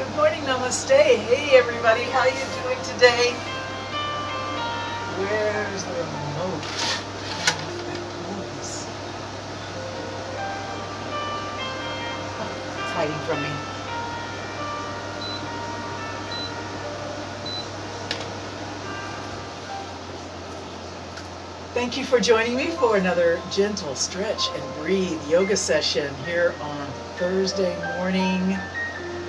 Good morning, namaste. Hey everybody, how you doing today? Where's the remote? It's hiding from me. Thank you for joining me for another gentle stretch and breathe yoga session here on Thursday morning,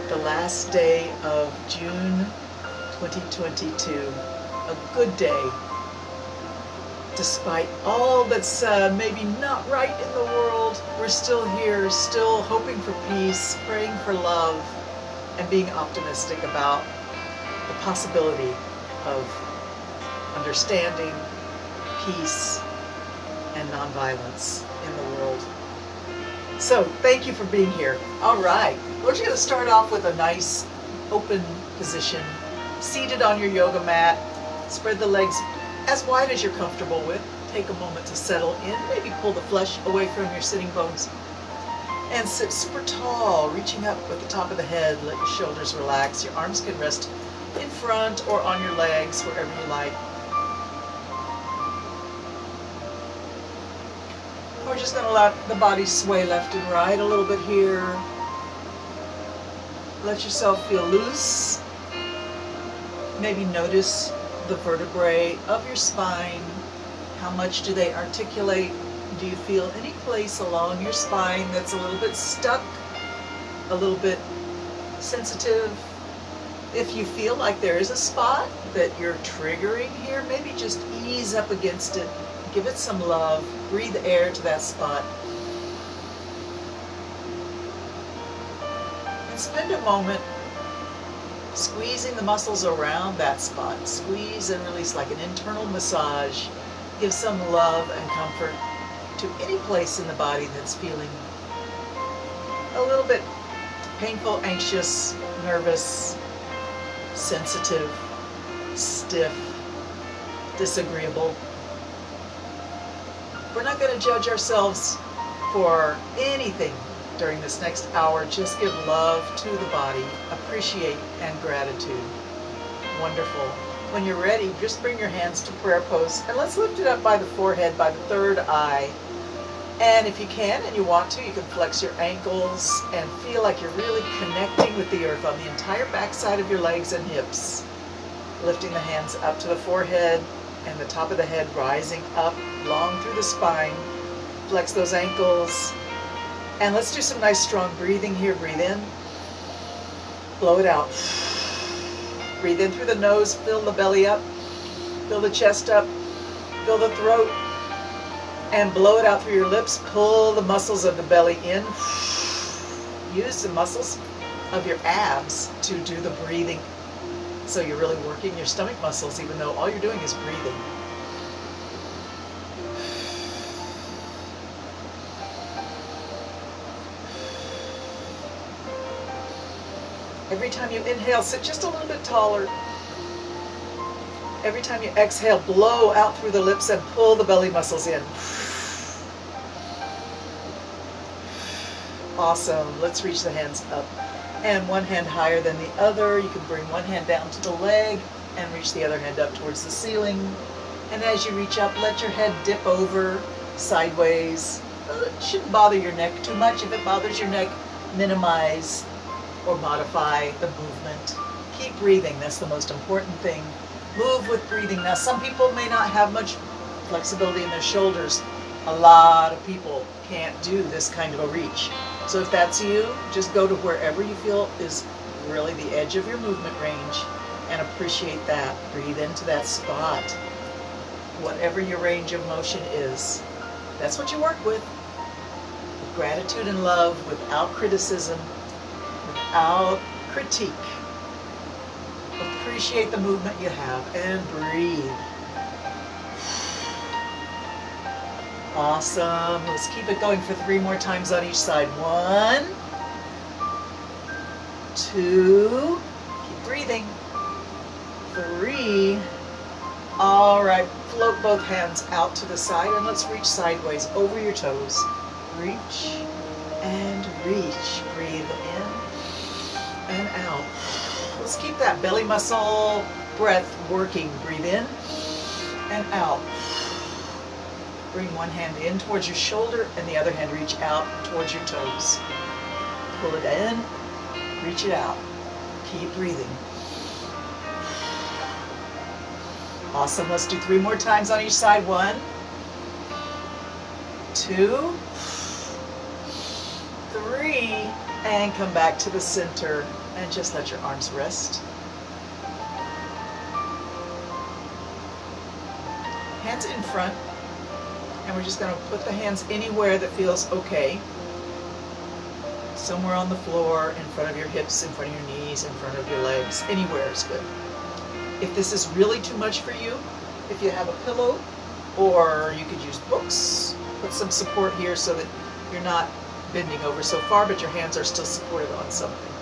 the last day of June 2022. A good day. Despite all that's maybe not right in the world, we're still here, still hoping for peace, praying for love, and being optimistic about the possibility of understanding, peace, and nonviolence in the world. So thank you for being here. All right, we're just going to start off with a nice open position, seated on your yoga mat. Spread the legs as wide as you're comfortable with. Take a moment to settle in. Maybe pull the flesh away from your sitting bones. And sit super tall, reaching up with the top of the head. Let your shoulders relax. Your arms can rest in front or on your legs, wherever you like. We're just going to let the body sway left and right a little bit here. Let yourself feel loose. Maybe notice the vertebrae of your spine. How much do they articulate? Do you feel any place along your spine that's a little bit stuck, a little bit sensitive? If you feel like there is a spot that you're triggering here, maybe just ease up against it. Give it some love. Breathe air to that spot. And spend a moment squeezing the muscles around that spot. Squeeze and release like an internal massage. Give some love and comfort to any place in the body that's feeling a little bit painful, anxious, nervous, sensitive, stiff, disagreeable. We're not going to judge ourselves for anything during this next hour. Just give love to the body, appreciate and gratitude. Wonderful. When you're ready, just bring your hands to prayer pose and let's lift it up by the forehead, by the third eye. And if you can and you want to, you can flex your ankles and feel like you're really connecting with the earth on the entire backside of your legs and hips. Lifting the hands up to the forehead and the top of the head rising up long through the spine. Flex those ankles. And let's do some nice strong breathing here. Breathe in. Blow it out. Breathe in through the nose. Fill the belly up. Fill the chest up. Fill the throat. And blow it out through your lips. Pull the muscles of the belly in. Use the muscles of your abs to do the breathing. So you're really working your stomach muscles even though all you're doing is breathing. Every time you inhale, sit just a little bit taller. Every time you exhale, blow out through the lips and pull the belly muscles in. Awesome. Let's reach the hands up. And one hand higher than the other. You can bring one hand down to the leg and reach the other hand up towards the ceiling. And as you reach up, let your head dip over sideways. It shouldn't bother your neck too much. If it bothers your neck, minimize or modify the movement. Keep breathing. That's the most important thing. Move with breathing. Now, some people may not have much flexibility in their shoulders. A lot of people can't do this kind of a reach. So if that's you, just go to wherever you feel is really the edge of your movement range and appreciate that. Breathe into that spot. Whatever your range of motion is, that's what you work with. With gratitude and love, without criticism, without critique. Appreciate the movement you have and breathe. Awesome. Let's keep it going for 3 more times on each side. 1, 2, keep breathing. 3. All right, float both hands out to the side and let's reach sideways over your toes. Reach and reach. Breathe in and out. Let's keep that belly muscle breath working. Breathe in and out. Bring one hand in towards your shoulder and the other hand reach out towards your toes. Pull it in, reach it out. Keep breathing. Awesome. Let's do 3 more times on each side. 1, 2, 3, and come back to the center and just let your arms rest. Hands in front, and we're just going to put the hands anywhere that feels okay. Somewhere on the floor, in front of your hips, in front of your knees, in front of your legs, anywhere is good. If this is really too much for you, if you have a pillow, or you could use books, put some support here so that you're not bending over so far, but your hands are still supported on something.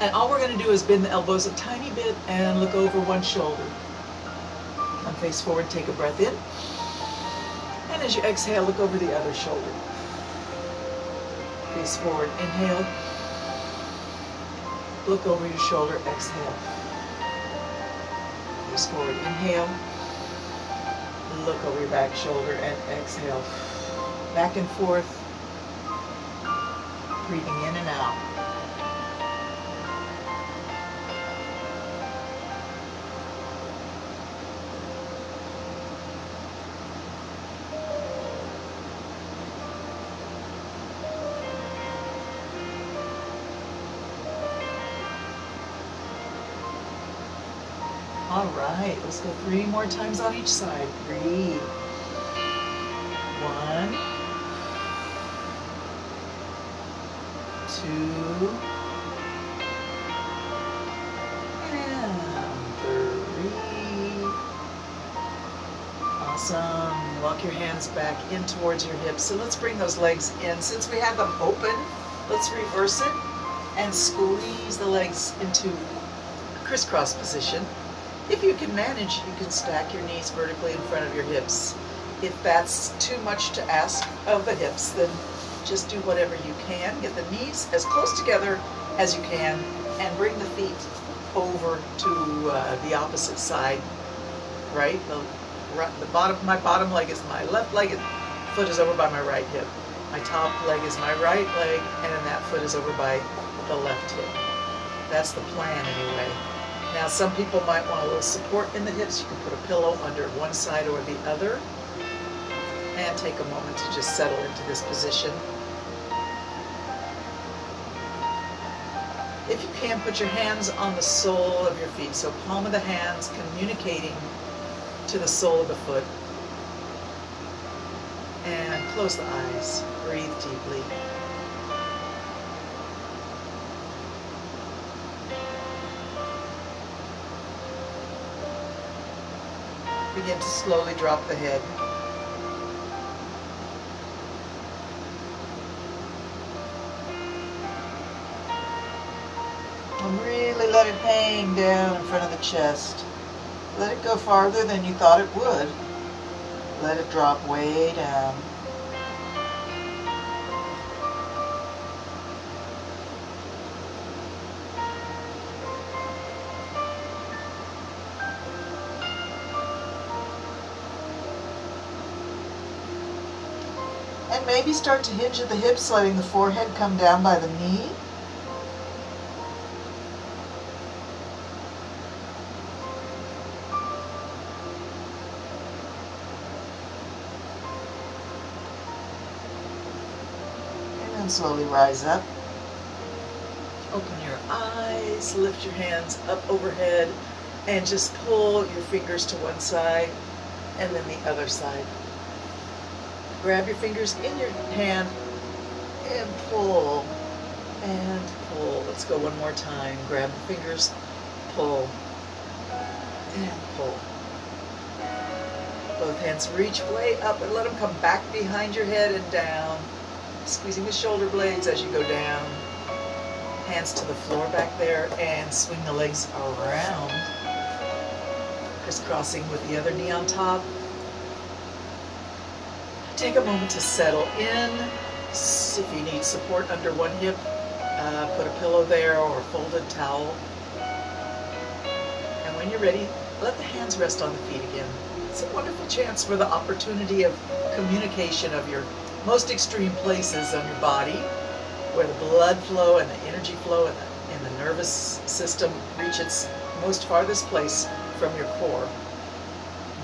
And all we're going to do is bend the elbows a tiny bit and look over one shoulder. Come face forward, take a breath in. And as you exhale, look over the other shoulder. Face forward, inhale. Look over your shoulder, exhale. Face forward, inhale. Look over your back shoulder and exhale. Back and forth. Breathing in and out. All right, let's go 3 more times on each side. Breathe. 1, 2, and 3. Awesome. Walk your hands back in towards your hips. So let's bring those legs in. Since we have them open, let's reverse it and squeeze the legs into crisscross position. If you can manage, you can stack your knees vertically in front of your hips. If that's too much to ask of the hips, then just do whatever you can. Get the knees as close together as you can and bring the feet over to the opposite side, right? My bottom leg is my left leg, and foot is over by my right hip. My top leg is my right leg, and then that foot is over by the left hip. That's the plan anyway. Now some people might want a little support in the hips. You can put a pillow under one side or the other. And take a moment to just settle into this position. If you can, put your hands on the sole of your feet. So palm of the hands communicating to the sole of the foot. And close the eyes. Breathe deeply. Begin to slowly drop the head. And really let it hang down in front of the chest. Let it go farther than you thought it would. Let it drop way down. And maybe start to hinge at the hips, letting the forehead come down by the knee. And then slowly rise up. Open your eyes, lift your hands up overhead, and just pull your fingers to one side and then the other side. Grab your fingers in your hand and pull and pull. Let's go one more time. Grab the fingers, pull and pull. Both hands reach way up and let them come back behind your head and down. Squeezing the shoulder blades as you go down. Hands to the floor back there and swing the legs around. Crisscrossing with the other knee on top. Take a moment to settle in. If you need support under one hip, Put a pillow there or a folded towel. And when you're ready, let the hands rest on the feet again. It's a wonderful chance for the opportunity of communication of your most extreme places on your body, where the blood flow and the energy flow and the nervous system reach its most farthest place from your core.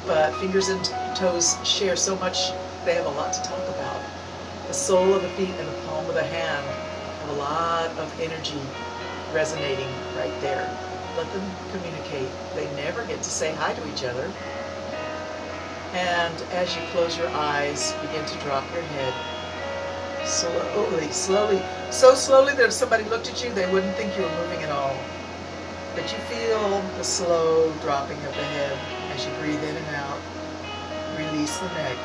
But fingers and toes share so much, they have a lot to talk about. The sole of the feet and the palm of the hand have a lot of energy resonating right there. Let them communicate. They never get to say hi to each other. And as you close your eyes, begin to drop your head. Slowly, slowly. So slowly that if somebody looked at you, they wouldn't think you were moving at all. But you feel the slow dropping of the head as you breathe in and out. Release the neck.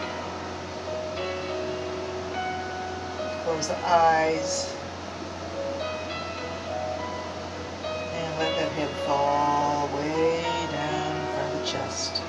Close the eyes. And let that head fall way down from the chest.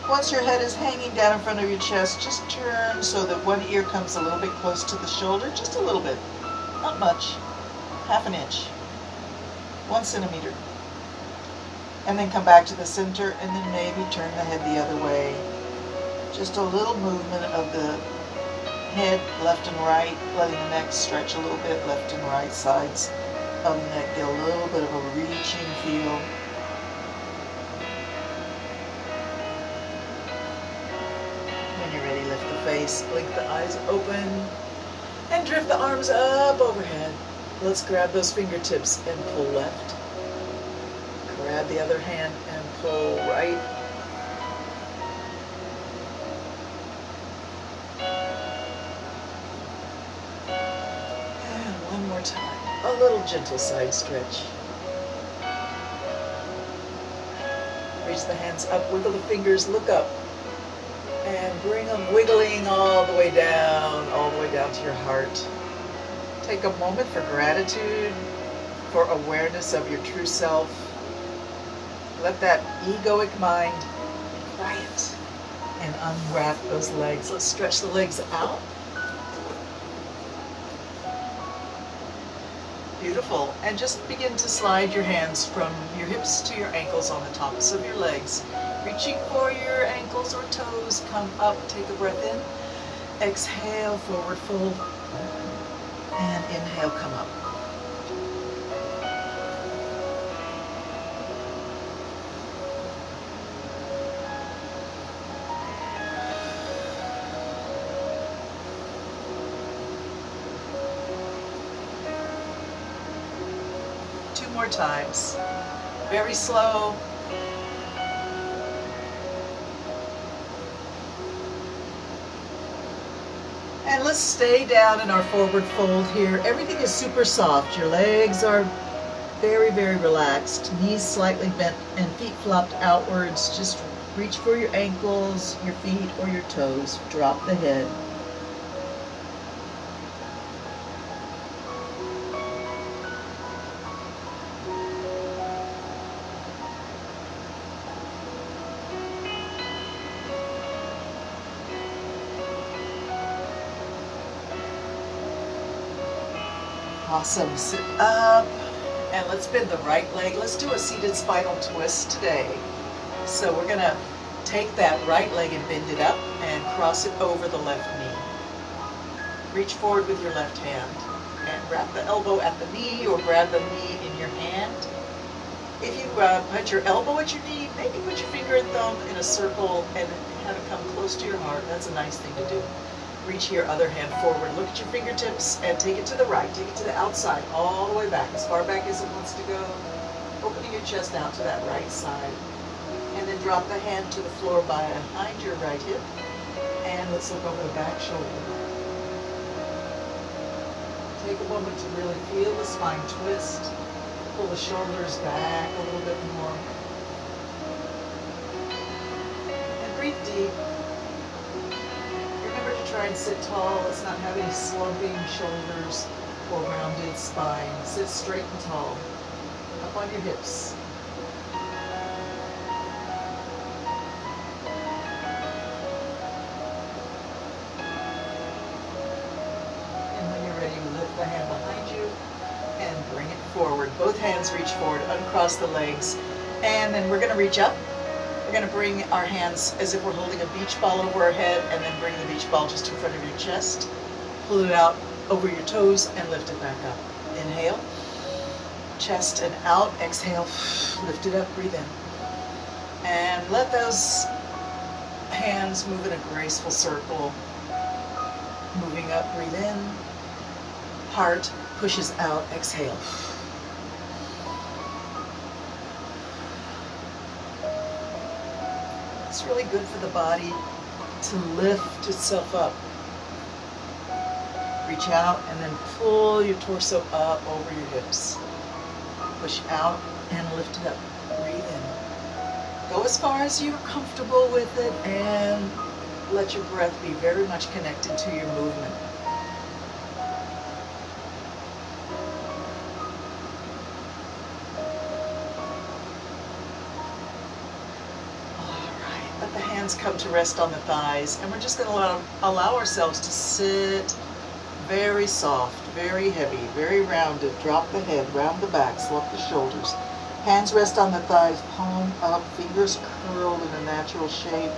Once your head is hanging down in front of your chest, just turn so that one ear comes a little bit close to the shoulder, just a little bit, not much, half an inch, 1 centimeter. And then come back to the center and then maybe turn the head the other way. Just a little movement of the head left and right, letting the neck stretch a little bit, left and right sides of the neck, get a little bit of a reaching feel. When you're ready, lift the face, blink the eyes open, and drift the arms up overhead. Let's grab those fingertips and pull left. Grab the other hand and pull right. And one more time, a little gentle side stretch. Reach the hands up, wiggle the fingers, look up. And bring them wiggling all the way down to your heart. Take a moment for gratitude, for awareness of your true self. Let that egoic mind be quiet and unwrap those legs. Let's stretch the legs out. Beautiful. And just begin to slide your hands from your hips to your ankles on the tops of your legs. Reaching for your ankles or toes, come up, take a breath in. Exhale, forward fold. And inhale, come up. Two more times. Very slow. And let's stay down in our forward fold here. Everything is super soft. Your legs are very, very relaxed. Knees slightly bent and feet flopped outwards. Just reach for your ankles, your feet, or your toes. Drop the head. Awesome. Sit up and let's bend the right leg. Let's do a seated spinal twist today. So we're going to take that right leg and bend it up and cross it over the left knee. Reach forward with your left hand and wrap the elbow at the knee or grab the knee in your hand. If you put your elbow at your knee, maybe put your finger and thumb in a circle and have it come close to your heart. That's a nice thing to do. Reach your other hand forward. Look at your fingertips and take it to the right. Take it to the outside, all the way back, as far back as it wants to go. Opening your chest out to that right side. And then drop the hand to the floor behind your right hip. And let's look over the back shoulder. Take a moment to really feel the spine twist. Pull the shoulders back a little bit more. And breathe deep. try and sit tall. Let's not have any slumping shoulders or rounded spine. Sit straight and tall. Up on your hips. And when you're ready, lift the hand behind you and bring it forward. Both hands reach forward, uncross the legs, and then we're going to reach up. We're going to bring our hands as if we're holding a beach ball over our head, and then bring the beach ball just in front of your chest. Pull it out over your toes and lift it back up. Inhale, chest and out. Exhale, lift it up, breathe in. And let those hands move in a graceful circle. Moving up, breathe in. Heart pushes out, exhale. It's really good for the body to lift itself up. Reach out and then pull your torso up over your hips. Push out and lift it up. Breathe in. Go as far as you're comfortable with it and let your breath be very much connected to your movement. Let the hands come to rest on the thighs, and we're just going to allow ourselves to sit very soft, very heavy, very rounded. Drop the head, round the back, slump the shoulders. Hands rest on the thighs, palm up, fingers curled in a natural shape.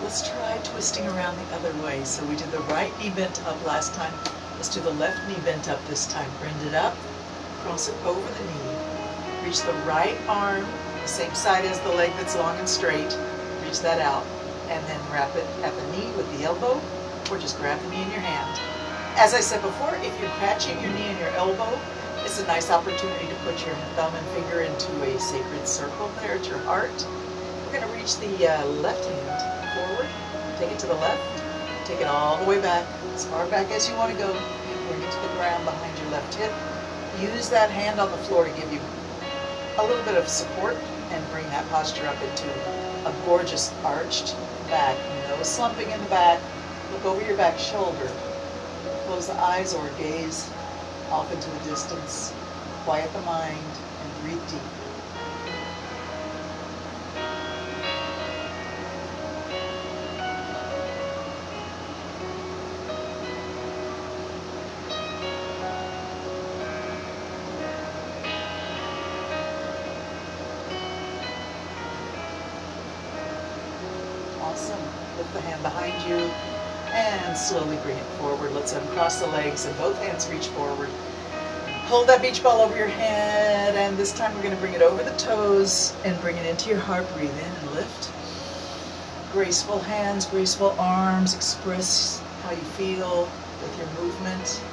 Let's try twisting around the other way. So we did the right knee bent up last time. Let's do the left knee bent up this time. Bend it up, cross it over the knee. Reach the right arm, the same side as the leg that's long and straight. Reach that out, and then wrap it at the knee with the elbow, or just grab the knee in your hand. As I said before, if you're catching your knee and your elbow, it's a nice opportunity to put your thumb and finger into a sacred circle there at your heart. We're going to reach the left hand forward, take it to the left, take it all the way back, as far back as you want to go. Bring it to the ground behind your left hip. Use that hand on the floor to give you a little bit of support and bring that posture up into a gorgeous arched back. No slumping in the back. Look over your back shoulder. Close the eyes or gaze off into the distance. Quiet the mind and breathe deep. Awesome. Lift the hand behind you and slowly bring it forward. Let's uncross the legs and both hands reach forward. Hold that beach ball over your head, and this time we're going to bring it over the toes and bring it into your heart. Breathe in and lift. Graceful hands, graceful arms. Express how you feel with your movement.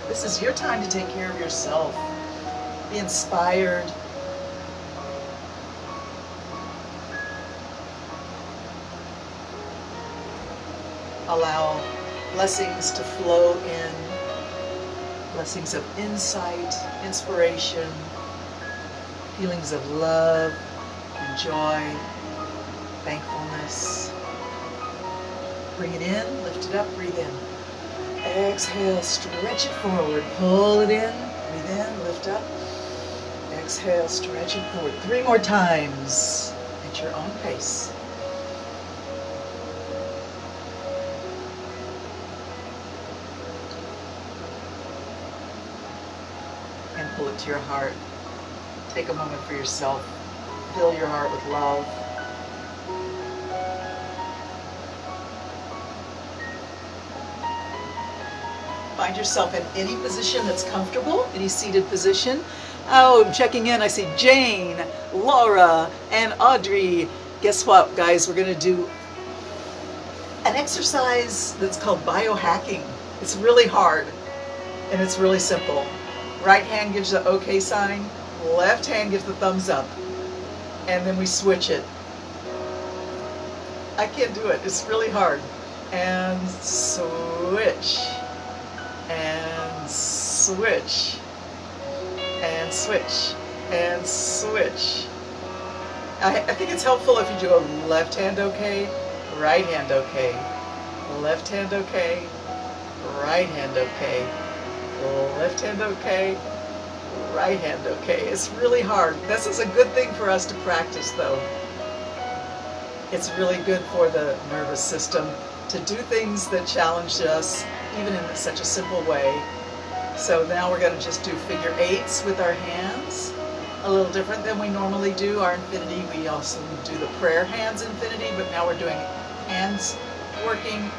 This is your time to take care of yourself. Be inspired. Allow blessings to flow in, blessings of insight, inspiration, feelings of love and joy, thankfulness. Bring it in, lift it up, breathe in. Exhale, stretch it forward, pull it in, breathe in, lift up. Exhale, stretch it forward. 3 more times at your own pace. And pull it to your heart. Take a moment for yourself. Fill your heart with love. Find yourself in any position that's comfortable, any seated position. Oh, checking in, I see Jane, Laura, and Audrey. Guess what, guys? We're going to do an exercise that's called biohacking. It's really hard, and it's really simple. Right hand gives the okay sign, left hand gives the thumbs up, and then we switch it. I can't do it. It's really hard. and switch, and switch, and switch, and switch. I think it's helpful if you do a left hand okay, right hand okay, left hand okay, right hand okay, left hand okay, right hand okay. It's really hard. This is a good thing for us to practice though. It's really good for the nervous system to do things that challenge us even in such a simple way. So now we're going to just do figure eights with our hands. A little different than we normally do our infinity. We also do the prayer hands infinity, but now we're doing hands working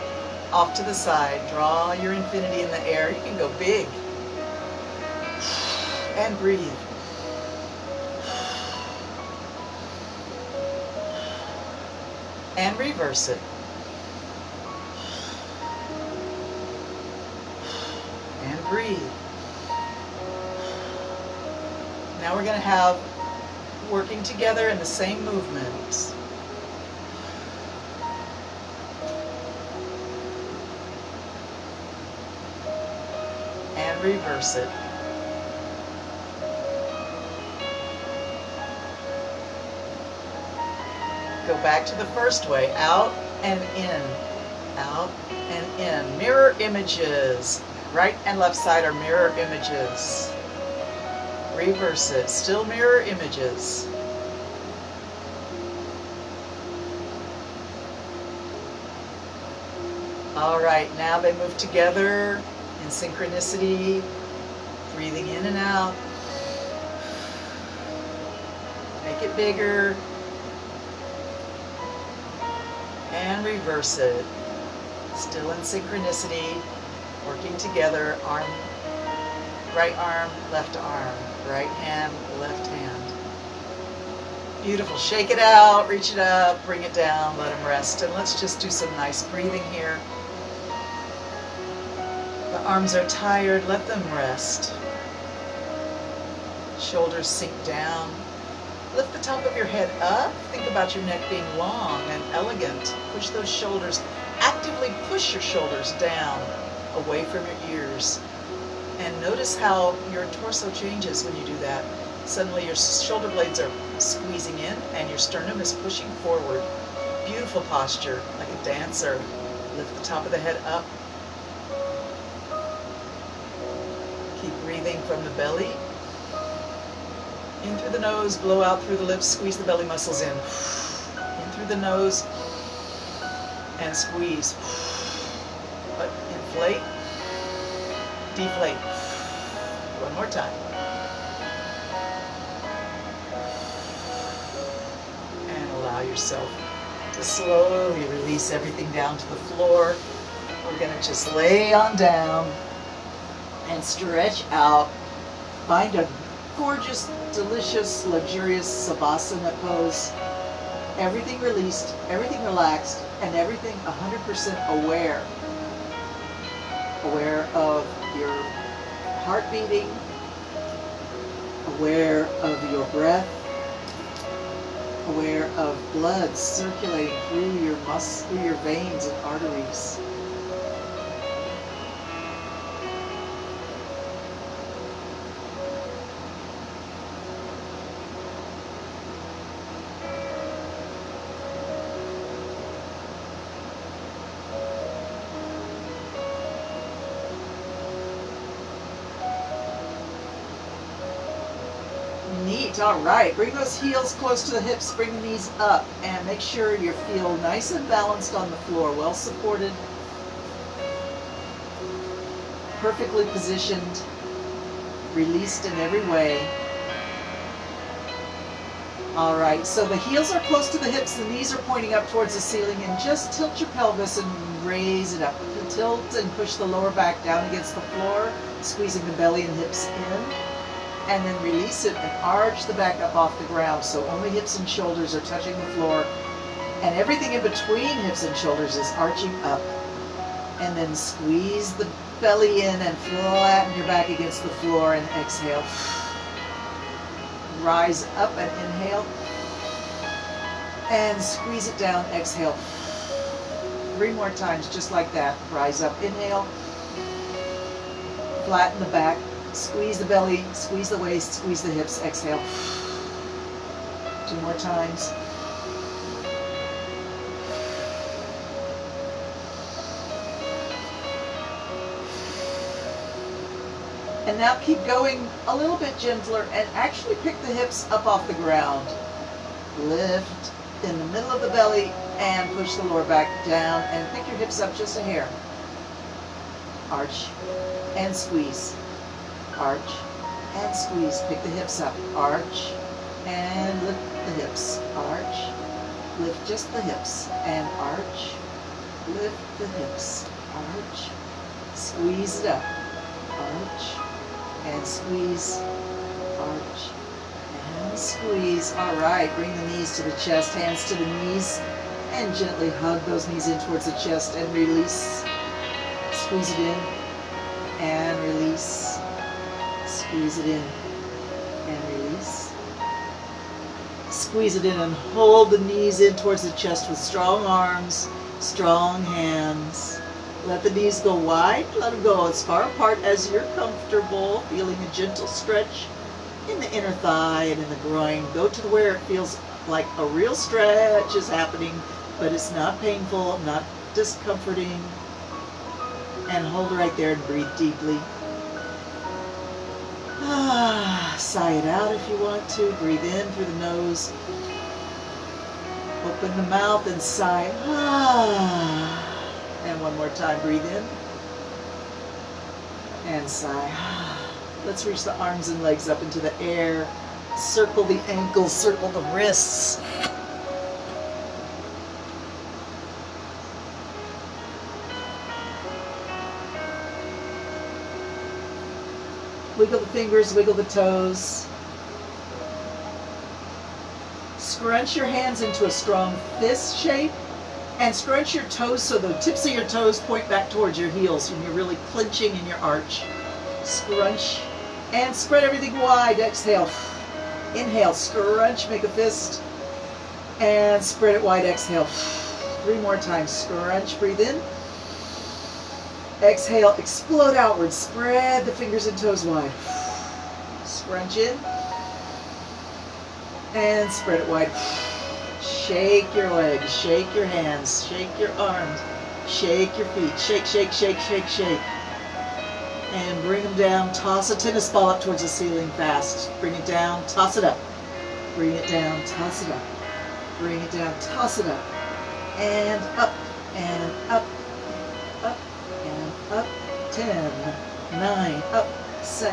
off to the side. Draw your infinity in the air. You can go big. And breathe. And reverse it. And breathe. Now we're going to have working together in the same movements. And reverse it. Go back to the first way, out and in, out and in. Mirror images. Right and left side are mirror images. Reverse it, still mirror images. All right, now they move together in synchronicity, breathing in and out. Make it bigger. And reverse it. Still in synchronicity, working together, right arm, left arm, right hand, left hand. Beautiful. Shake it out, reach it up, bring it down, let them rest. And let's just do some nice breathing here. The arms are tired, let them rest. Shoulders sink down. Lift the top of your head up. Think about your neck being long and elegant. Push those shoulders. Actively push your shoulders down, away from your ears. And notice how your torso changes when you do that. Suddenly your shoulder blades are squeezing in and your sternum is pushing forward. Beautiful posture, like a dancer. Lift the top of the head up. Keep breathing from the belly. In through the nose, blow out through the lips, squeeze the belly muscles in. In through the nose and squeeze. But inflate, deflate. One more time. And allow yourself to slowly release everything down to the floor. We're going to just lay on down and stretch out. Find a gorgeous, delicious, luxurious Savasana pose. Everything released, everything relaxed, and everything 100% aware. Aware of your heart beating, aware of your breath, aware of blood circulating through your veins and arteries. Neat, all right. Bring those heels close to the hips, bring the knees up, and make sure you feel nice and balanced on the floor, well supported, perfectly positioned, released in every way. All right, so the heels are close to the hips, the knees are pointing up towards the ceiling, and just tilt your pelvis and raise it up. Tilt and push the lower back down against the floor, squeezing the belly and hips in. And then release it and arch the back up off the ground so only hips and shoulders are touching the floor, and everything in between hips and shoulders is arching up. And then squeeze the belly in and flatten your back against the floor and exhale. Rise up and inhale. And squeeze it down, exhale. 3 more times, just like that. Rise up, inhale. Flatten the back. Squeeze the belly, squeeze the waist, squeeze the hips. Exhale. 2 more times. And now keep going a little bit gentler and actually pick the hips up off the ground. Lift in the middle of the belly and push the lower back down and pick your hips up just a hair. Arch and squeeze. Arch and squeeze. Pick the hips up. Arch and lift the hips. Arch. Lift just the hips. And arch. Lift the hips. Arch. Squeeze it up. Arch. And squeeze, arch, and squeeze. All right, bring the knees to the chest, hands to the knees, and gently hug those knees in towards the chest and release. Squeeze it in and release. Squeeze it in and release. Squeeze it in and hold the knees in towards the chest with strong arms, strong hands. Let the knees go wide. Let them go as far apart as you're comfortable. Feeling a gentle stretch in the inner thigh and in the groin. Go to where it feels like a real stretch is happening, but it's not painful, not discomforting. And hold right there and breathe deeply. Sigh it out if you want to. Breathe in through the nose. Open the mouth and sigh. And one more time, breathe in and sigh. Let's reach the arms and legs up into the air. Circle the ankles, circle the wrists. Wiggle the fingers, wiggle the toes. Scrunch your hands into a strong fist shape. And scrunch your toes so the tips of your toes point back towards your heels and you're really clenching in your arch. Scrunch and spread everything wide. Exhale. Inhale, scrunch, make a fist. And spread it wide, exhale. 3 more times. Scrunch, breathe in. Exhale, explode outward. Spread the fingers and toes wide. Scrunch in. And spread it wide. Shake your legs, shake your hands, shake your arms, shake your feet. Shake, shake, shake, shake, shake. And bring them down. Toss a tennis ball up towards the ceiling fast. Bring it down, toss it up. Bring it down, toss it up. Bring it down, toss it up. And up, and up, up, and up. 10, 9, up,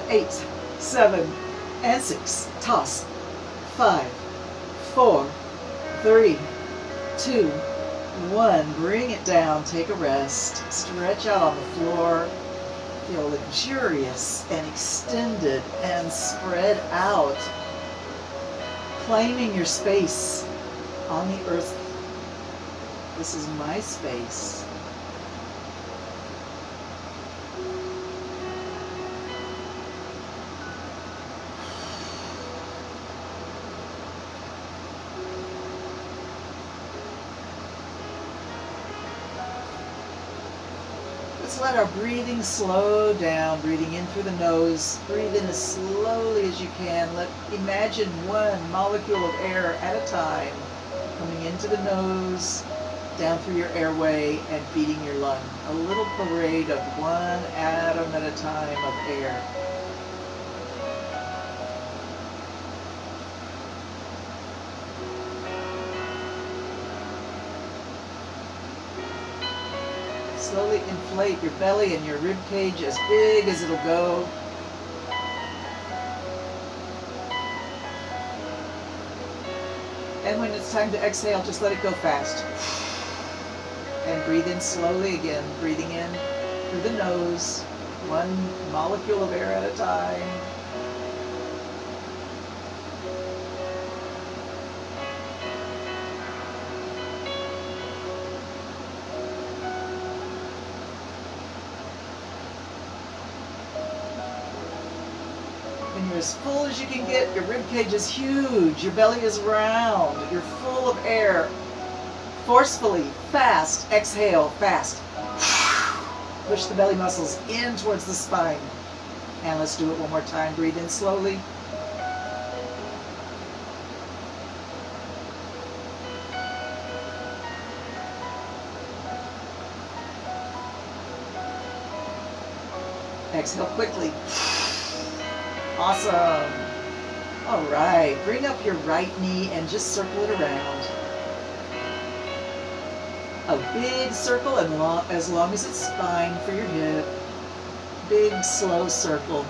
8, 7, and 6. Toss. 5, 4, 3, 2, 1. Bring it down. Take a rest. Stretch out on the floor. Feel luxurious and extended and spread out. Claiming your space on the earth. This is my space. Let's let our breathing slow down. Breathing in through the nose. Breathe in as slowly as you can. Imagine one molecule of air at a time coming into the nose, down through your airway, and feeding your lung. A little parade of one atom at a time of air. Slowly inflate your belly and your rib cage as big as it'll go. And when it's time to exhale, just let it go fast. And breathe in slowly again, breathing in through the nose, one molecule of air at a time. When you're as full as you can get, your rib cage is huge, your belly is round, you're full of air, Forcefully, fast, exhale, fast. Push the belly muscles in towards the spine. And let's do it one more time. Breathe in slowly. Exhale quickly. Awesome. All right, bring up your right knee and just circle it around. A big circle and as long as it's fine for your hip. Big, slow circle.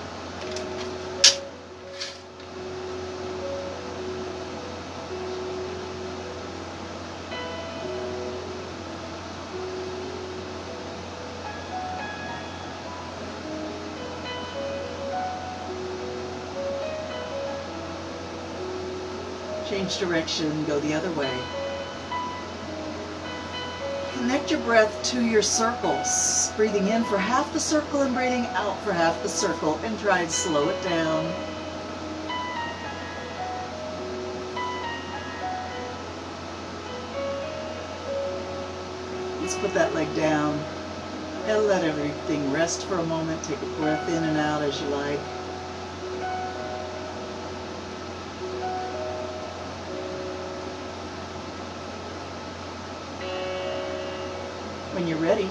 Change direction, go the other way. Connect your breath to your circles. Breathing in for half the circle and breathing out for half the circle, and try and slow it down. Let's put that leg down and let everything rest for a moment. Take a breath in and out as you like. When you're ready,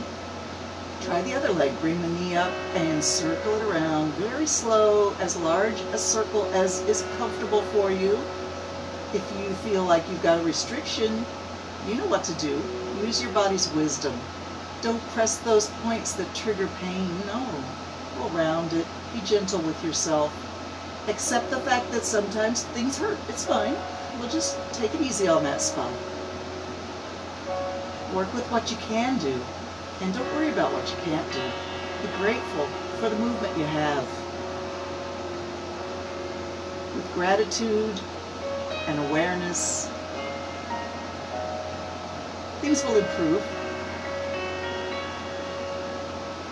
try the other leg. Bring the knee up and circle it around. Very slow, as large a circle as is comfortable for you. If you feel like you've got a restriction, you know what to do. Use your body's wisdom. Don't press those points that trigger pain. No. Go around it. Be gentle with yourself. Accept the fact that sometimes things hurt. It's fine. We'll just take it easy on that spot. Work with what you can do, and don't worry about what you can't do. Be grateful for the movement you have. With gratitude and awareness, things will improve,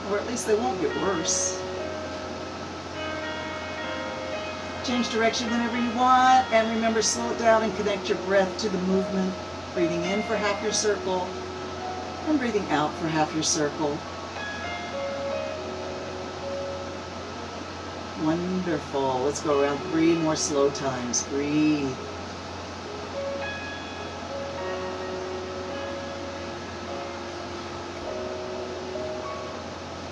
or at least they won't get worse. Change direction whenever you want, and remember, slow it down and connect your breath to the movement. Breathing in for half your circle, and breathing out for half your circle. Wonderful. Let's go around 3 more slow times. Breathe.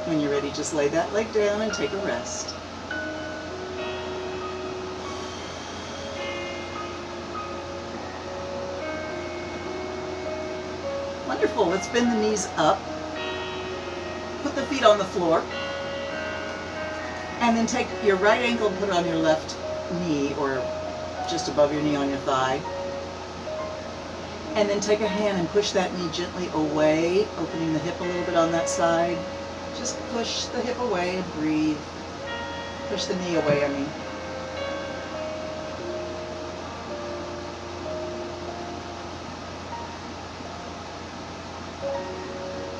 When you're ready, just lay that leg down and take a rest. Wonderful. Let's bend the knees up. Put the feet on the floor. And then take your right ankle and put it on your left knee, or just above your knee on your thigh. And then take a hand and push that knee gently away, opening the hip a little bit on that side. Just push the hip away and breathe. Push the knee away, I mean.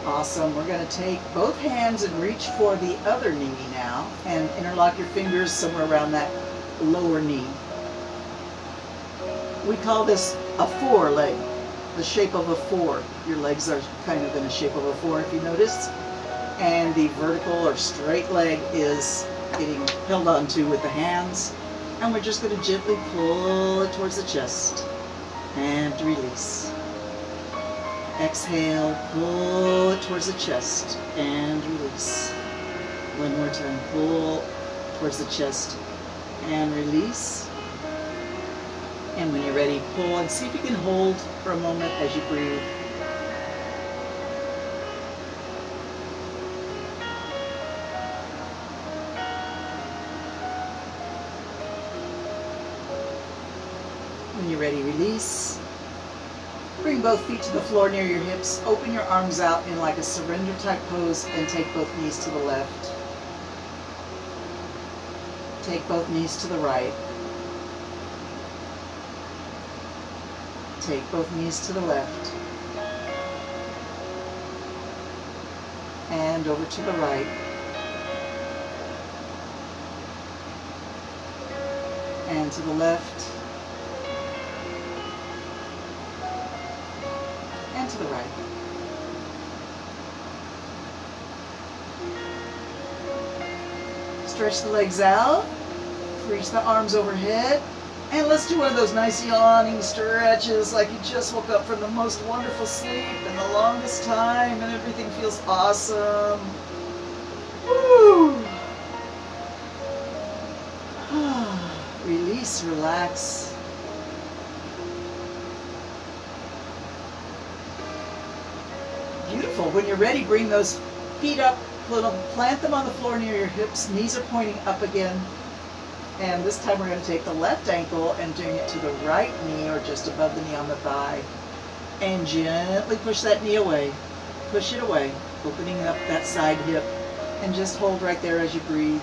Awesome. We're going to take both hands and reach for the other knee now, and interlock your fingers somewhere around that lower knee. We call this a 4 leg, the shape of a 4. Your legs are kind of in the shape of a 4, if you notice. And the vertical or straight leg is getting held onto with the hands. And we're just going to gently pull it towards the chest and release. Exhale, pull it towards the chest and release. One more time, pull towards the chest and release. And when you're ready, pull and see if you can hold for a moment as you breathe. When you're ready, release. Bring both feet to the floor near your hips. Open your arms out in like a surrender type pose and take both knees to the left. Take both knees to the right. Take both knees to the left. And over to the right. And to the left. And to the right. Stretch the legs out, reach the arms overhead, and let's do one of those nice yawning stretches like you just woke up from the most wonderful sleep in the longest time and everything feels awesome. Woo! Release, relax. Beautiful. When you're ready, bring those feet up, plant them on the floor near your hips, knees are pointing up again. And this time we're going to take the left ankle and bring it to the right knee or just above the knee on the thigh. And gently push that knee away. Push it away, opening up that side hip. And just hold right there as you breathe.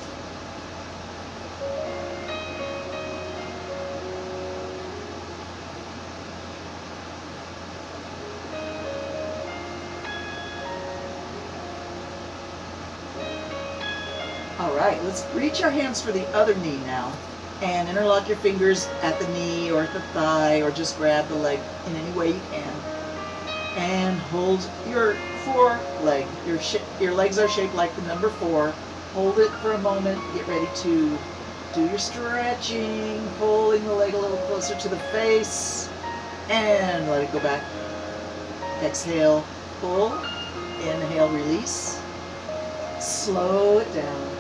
All right, let's reach our hands for the other knee now. And interlock your fingers at the knee or at the thigh or just grab the leg in any way you can. And hold your foreleg. Your legs are shaped like the number 4. Hold it for a moment. Get ready to do your stretching, pulling the leg a little closer to the face. And let it go back. Exhale, pull. Inhale, release. Slow it down.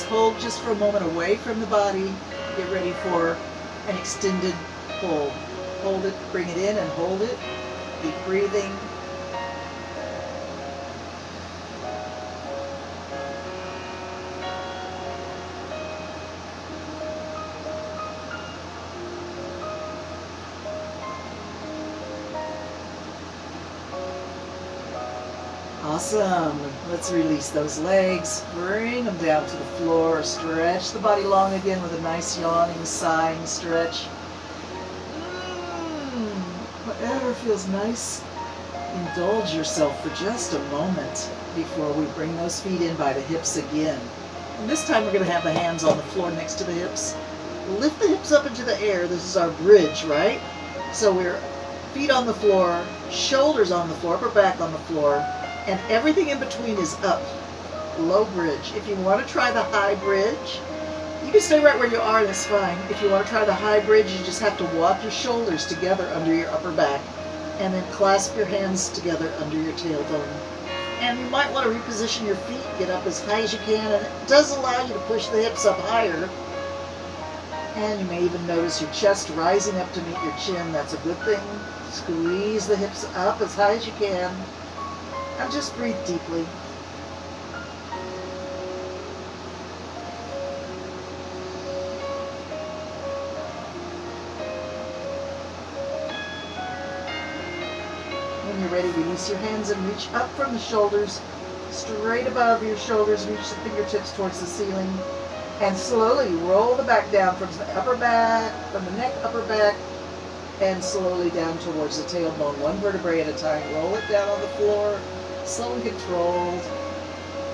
Hold just for a moment away from the body. Get ready for an extended pull. Hold it, bring it in and hold it. Keep breathing. Awesome. Let's release those legs. Bring them down to the floor. Stretch the body long again with a nice yawning, sighing stretch. Whatever feels nice. Indulge yourself for just a moment before we bring those feet in by the hips again. And this time we're going to have the hands on the floor next to the hips. Lift the hips up into the air. This is our bridge, right? So we're feet on the floor, shoulders on the floor, upper back on the floor. And everything in between is up. Low bridge. If you want to try the high bridge, you can stay right where you are, that's fine. If you want to try the high bridge, you just have to walk your shoulders together under your upper back and then clasp your hands together under your tailbone. And you might want to reposition your feet, get up as high as you can, and it does allow you to push the hips up higher. And you may even notice your chest rising up to meet your chin. That's a good thing. Squeeze the hips up as high as you can. And just breathe deeply. When you're ready, release your hands and reach up from the shoulders, straight above your shoulders, reach the fingertips towards the ceiling, and slowly roll the back down from the upper back, from the neck, upper back, and slowly down towards the tailbone, one vertebrae at a time. Roll it down on the floor. Slow and controlled.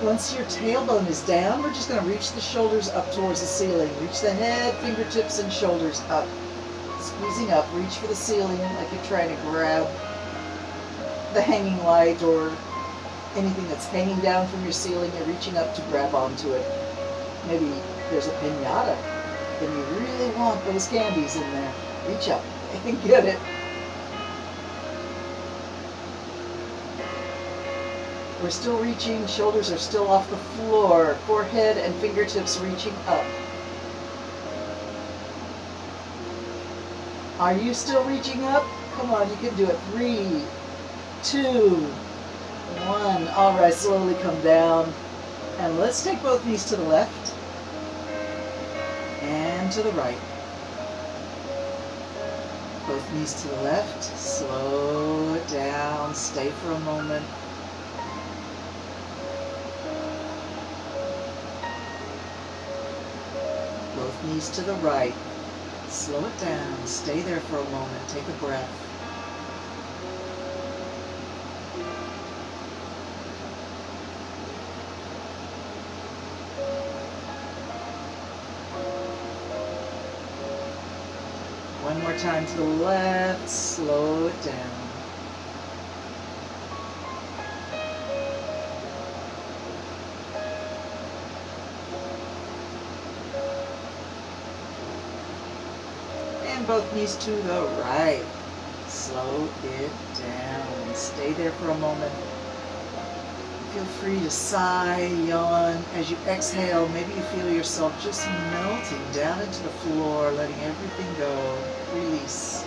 Once your tailbone is down, we're just going to reach the shoulders up towards the ceiling. Reach the head, fingertips, and shoulders up. Squeezing up, reach for the ceiling like you're trying to grab the hanging light or anything that's hanging down from your ceiling. You're reaching up to grab onto it. Maybe there's a piñata and you really want those candies in there. Reach up and get it. We're still reaching, shoulders are still off the floor, forehead and fingertips reaching up. Are you still reaching up? Come on, you can do it. 3, 2, 1. All right, slowly come down. And let's take both knees to the left and to the right. Both knees to the left. Slow it down. Stay for a moment. Both knees to the right. Slow it down. Stay there for a moment. Take a breath. One more time to the left. Slow it down. And both knees to the right. Slow it down. Stay there for a moment. Feel free to sigh, yawn. As you exhale, maybe you feel yourself just melting down into the floor, letting everything go. Release.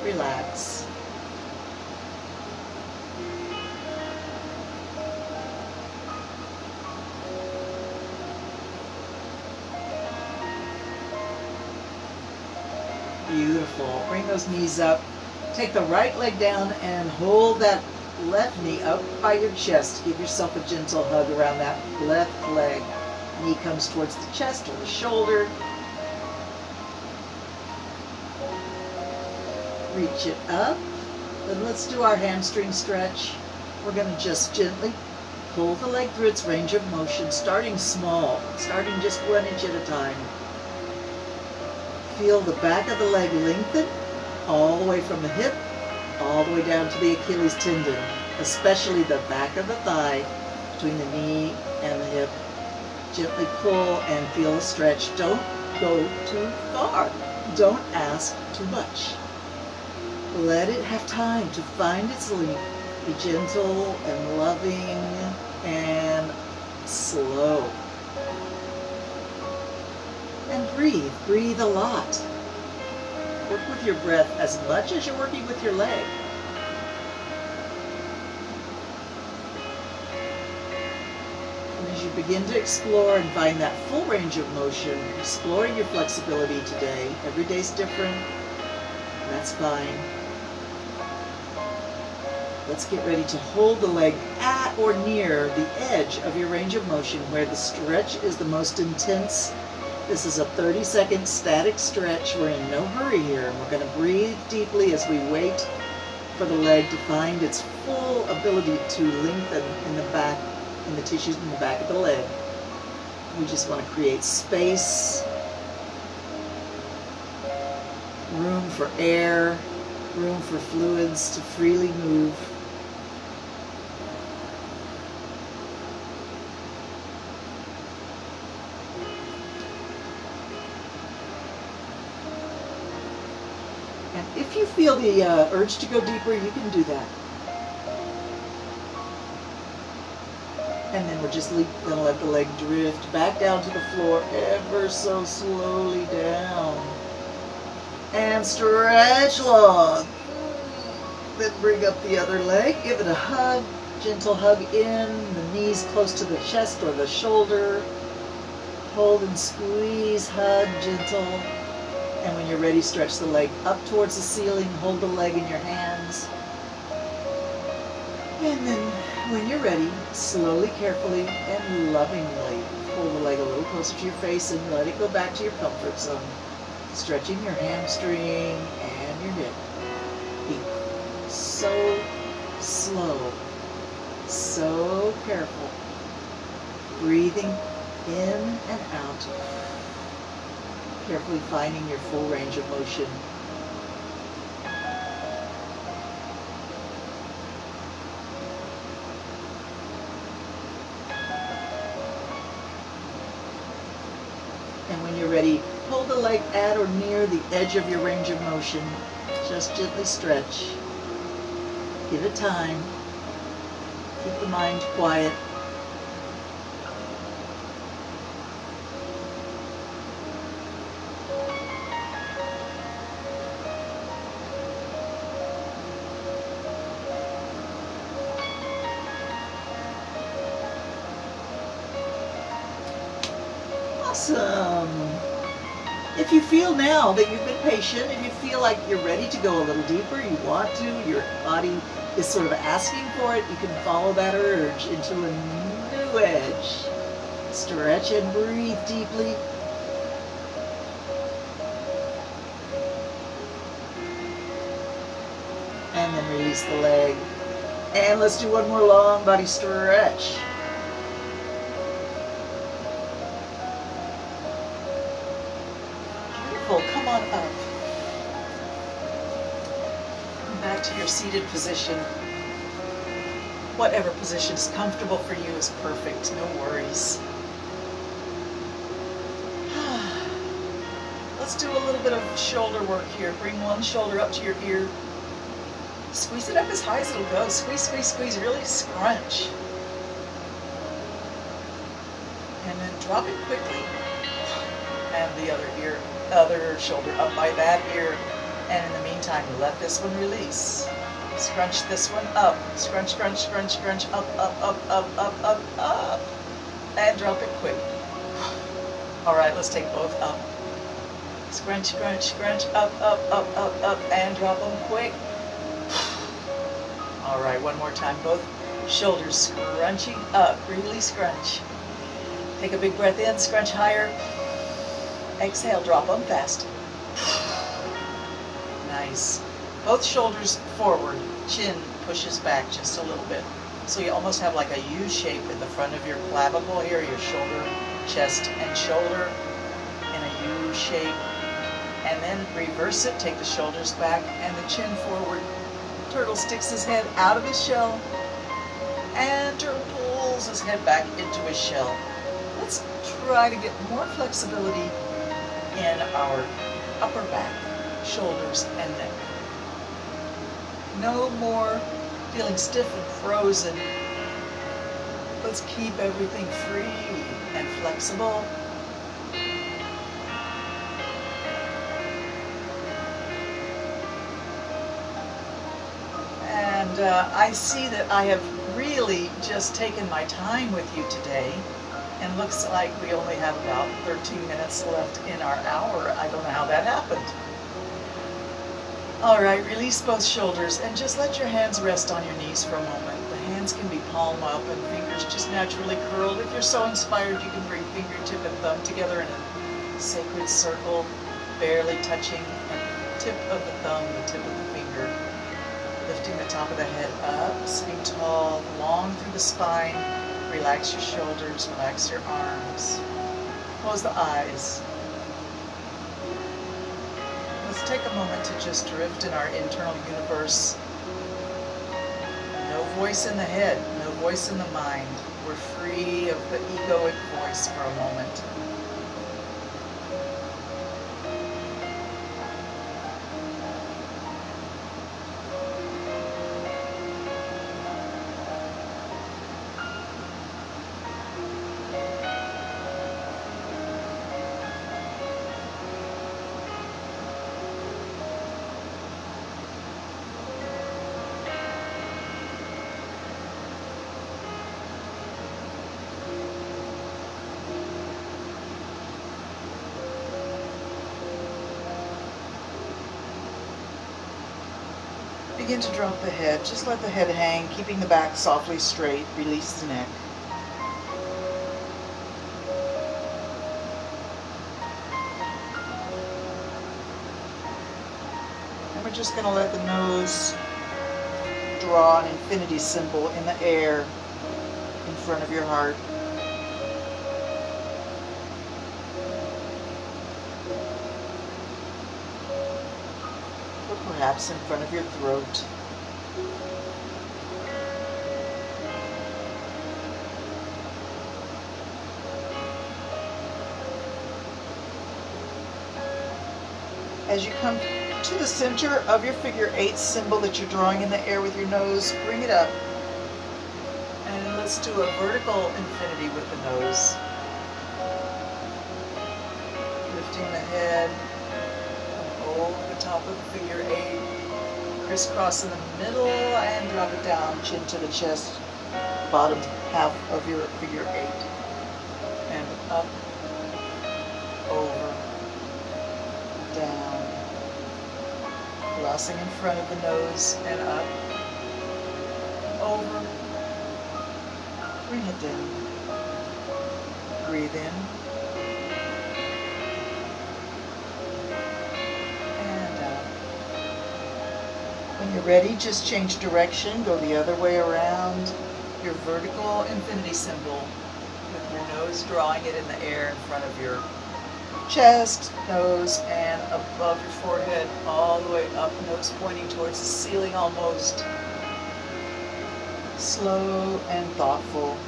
Relax. Beautiful. Bring those knees up. Take the right leg down and hold that left knee up by your chest. Give yourself a gentle hug around that left leg. Knee comes towards the chest or the shoulder. Reach it up. Then let's do our hamstring stretch. We're going to just gently pull the leg through its range of motion, starting small, starting just 1 inch at a time. Feel the back of the leg lengthen all the way from the hip, all the way down to the Achilles tendon, especially the back of the thigh between the knee and the hip. Gently pull and feel a stretch. Don't go too far. Don't ask too much. Let it have time to find its length. Be gentle and loving and slow. And breathe. Breathe a lot. Work with your breath as much as you're working with your leg. And as you begin to explore and find that full range of motion, exploring your flexibility today, every day's different, that's fine. Let's get ready to hold the leg at or near the edge of your range of motion where the stretch is the most intense. This is a 30-second static stretch. We're in no hurry here. And we're going to breathe deeply as we wait for the leg to find its full ability to lengthen in the back, in the tissues in the back of the leg. We just want to create space, room for air, room for fluids to freely move. And if you feel the urge to go deeper, you can do that. And then we're just going to let the leg drift back down to the floor ever so slowly down. And stretch long. Then bring up the other leg. Give it a hug. Gentle hug in. The knees close to the chest or the shoulder. Hold and squeeze. Hug. Gentle. And when you're ready, stretch the leg up towards the ceiling. Hold the leg in your hands. And then when you're ready, slowly, carefully, and lovingly pull the leg a little closer to your face and let it go back to your comfort zone. Stretching your hamstring and your hip. Be so slow, so careful. Breathing in and out. Carefully finding your full range of motion. And when you're ready, pull the leg at or near the edge of your range of motion. Just gently stretch. Give it time. Keep the mind quiet. Awesome. If you feel now that you've been patient, if you feel like you're ready to go a little deeper, you want to, your body is sort of asking for it, you can follow that urge into a new edge. Stretch and breathe deeply. release the leg. And let's do one more long body stretch. Beautiful, come on up. Come back to your seated position. Whatever position is comfortable for you is perfect, no worries. Let's do a little bit of shoulder work here. Bring one shoulder up to your ear. Squeeze it up as high as it'll go. Squeeze, squeeze, squeeze. Really scrunch. And then drop it quickly. And the other shoulder up by that ear. And in the meantime, let this one release. Scrunch this one up. Scrunch, scrunch, scrunch, scrunch. Up, up, up, up, up, up, up. And drop it quick. All right, let's take both up. Scrunch, scrunch, scrunch. Up, up, up, up, up. And drop them quick. All right, one more time. Both shoulders scrunching up. Really scrunch. Take a big breath in. Scrunch higher. Exhale. Drop them fast. Nice. Both shoulders forward. Chin pushes back just a little bit. So you almost have like a U shape in the front of your clavicle here. Your shoulder, chest, and shoulder in a U shape. And then reverse it. Take the shoulders back and the chin forward. Turtle sticks his head out of his shell, and turtle pulls his head back into his shell. Let's try to get more flexibility in our upper back, shoulders, and neck. No more feeling stiff and frozen. Let's keep everything free and flexible. And I see that I have really just taken my time with you today, and looks like we only have about 13 minutes left in our hour. I don't know how that happened. All right, release both shoulders and just let your hands rest on your knees for a moment. The hands can be palm up and fingers just naturally curled. If you're so inspired, you can bring fingertip and thumb together in a sacred circle, barely touching the tip of the thumb, the tip of the finger. Lifting the top of the head up, sitting tall, long through the spine. Relax your shoulders, relax your arms. Close the eyes. Let's take a moment to just drift in our internal universe. No voice in the head, no voice in the mind. We're free of the egoic voice for a moment. Begin to drop the head. Just let the head hang, keeping the back softly straight. Release the neck. And we're just going to let the nose draw an infinity symbol in the air in front of your heart. Perhaps in front of your throat. As you come to the center of your figure 8 symbol that you're drawing in the air with your nose, bring it up. And let's do a vertical infinity with the nose. Lifting the head over the top of the figure 8, crisscross in the middle and drop it down, chin to the chest, bottom half of your figure 8, and up, over, down, crossing in front of the nose and up, over, bring it down, breathe in, when When you're ready, just change direction, go the other way around your vertical infinity symbol with your nose drawing it in the air in front of your chest, nose, and above your forehead, all the way up, nose pointing towards the ceiling almost. Slow and thoughtful.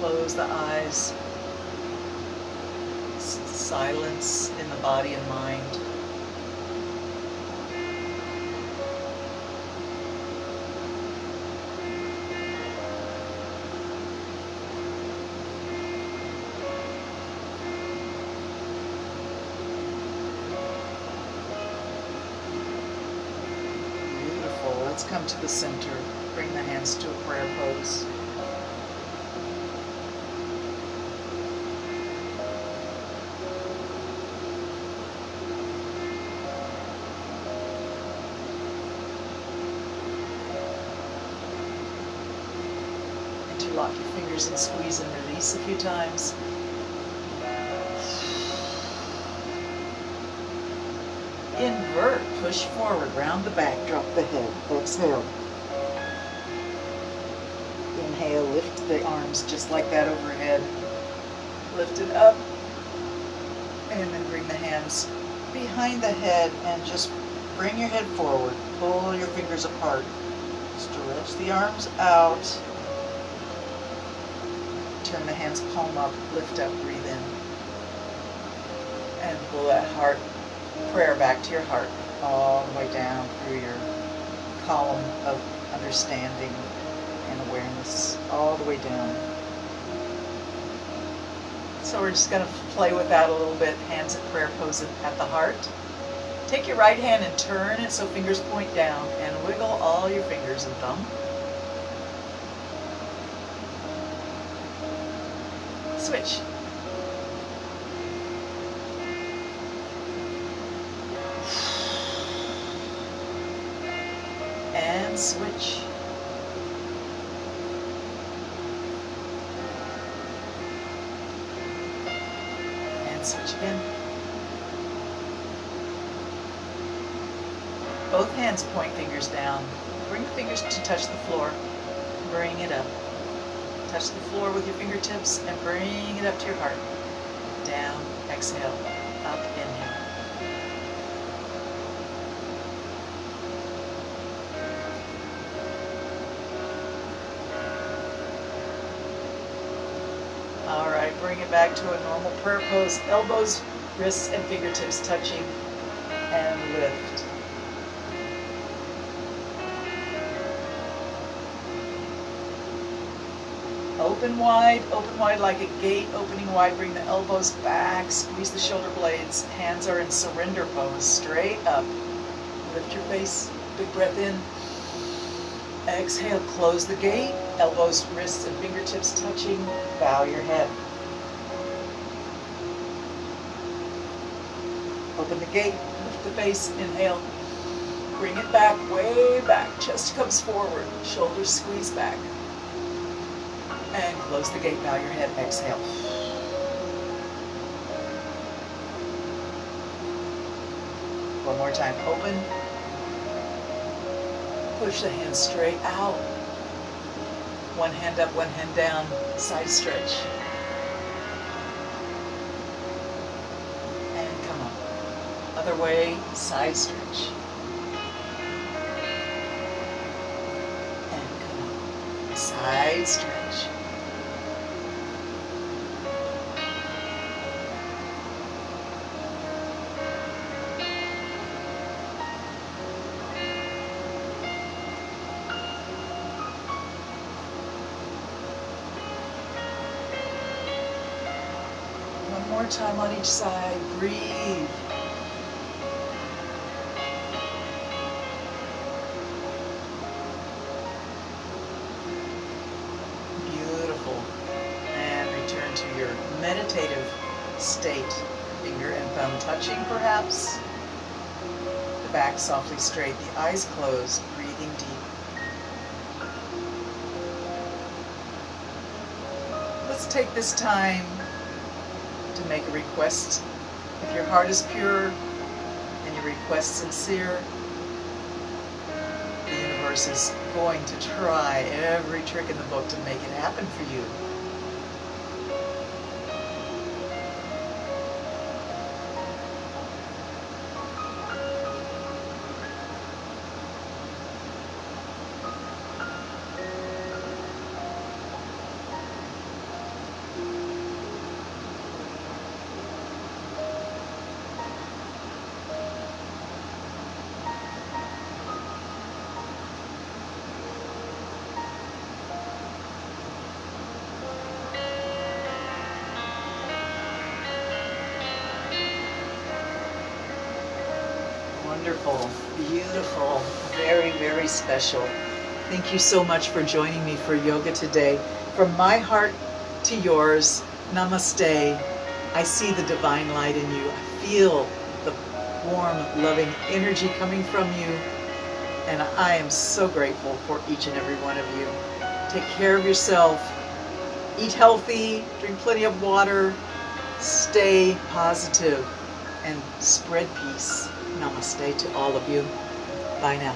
Close the eyes. Silence in the body and mind. Beautiful. Let's come to the center. Bring the hands to a prayer pose. Interlock your fingers and squeeze and release a few times. Invert, push forward, round the back, drop the head. Exhale. Inhale, lift the arms just like that overhead. Lift it up. And then bring the hands behind the head and just bring your head forward. Pull your fingers apart. Stretch the arms out. Turn the hands palm up, lift up, breathe in. And pull that heart prayer back to your heart, all the way down through your column of understanding and awareness, all the way down. So we're just going to play with that a little bit. Hands at prayer pose at the heart. Take your right hand and turn it so fingers point down, and wiggle all your fingers and thumb. Switch. And switch. And switch again. Both hands point fingers down. Bring the fingers to touch the floor. Bring it up. Touch the floor with your fingertips and bring it up to your heart. Down, exhale, up, inhale. All right, bring it back to a normal prayer pose. Elbows, wrists, and fingertips touching, and lift. Open wide like a gate, opening wide. Bring the elbows back, squeeze the shoulder blades. Hands are in surrender pose, straight up. Lift your face, big breath in. Exhale, close the gate. Elbows, wrists, and fingertips touching. Bow your head. Open the gate, lift the face, inhale. Bring it back, way back. Chest comes forward, shoulders squeeze back. And close the gate, bow your head, exhale. One more time, open. Push the hands straight out. One hand up, one hand down, side stretch. And come up. Other way, side stretch. And come up. Side stretch. One more time on each side. Breathe. Beautiful. And return to your meditative state. Finger and thumb touching, perhaps. The back softly straight, the eyes closed, breathing deep. Let's take this time to make a request. If your heart is pure and your request sincere, universe is going to try every trick in the book to make it happen for you. Wonderful, beautiful, very, very special. Thank you so much for joining me for yoga today. From my heart to yours, namaste. I see the divine light in you. I feel the warm, loving energy coming from you. And I am so grateful for each and every one of you. Take care of yourself. Eat healthy, drink plenty of water, stay positive, and spread peace. Namaste to all of you. Bye now.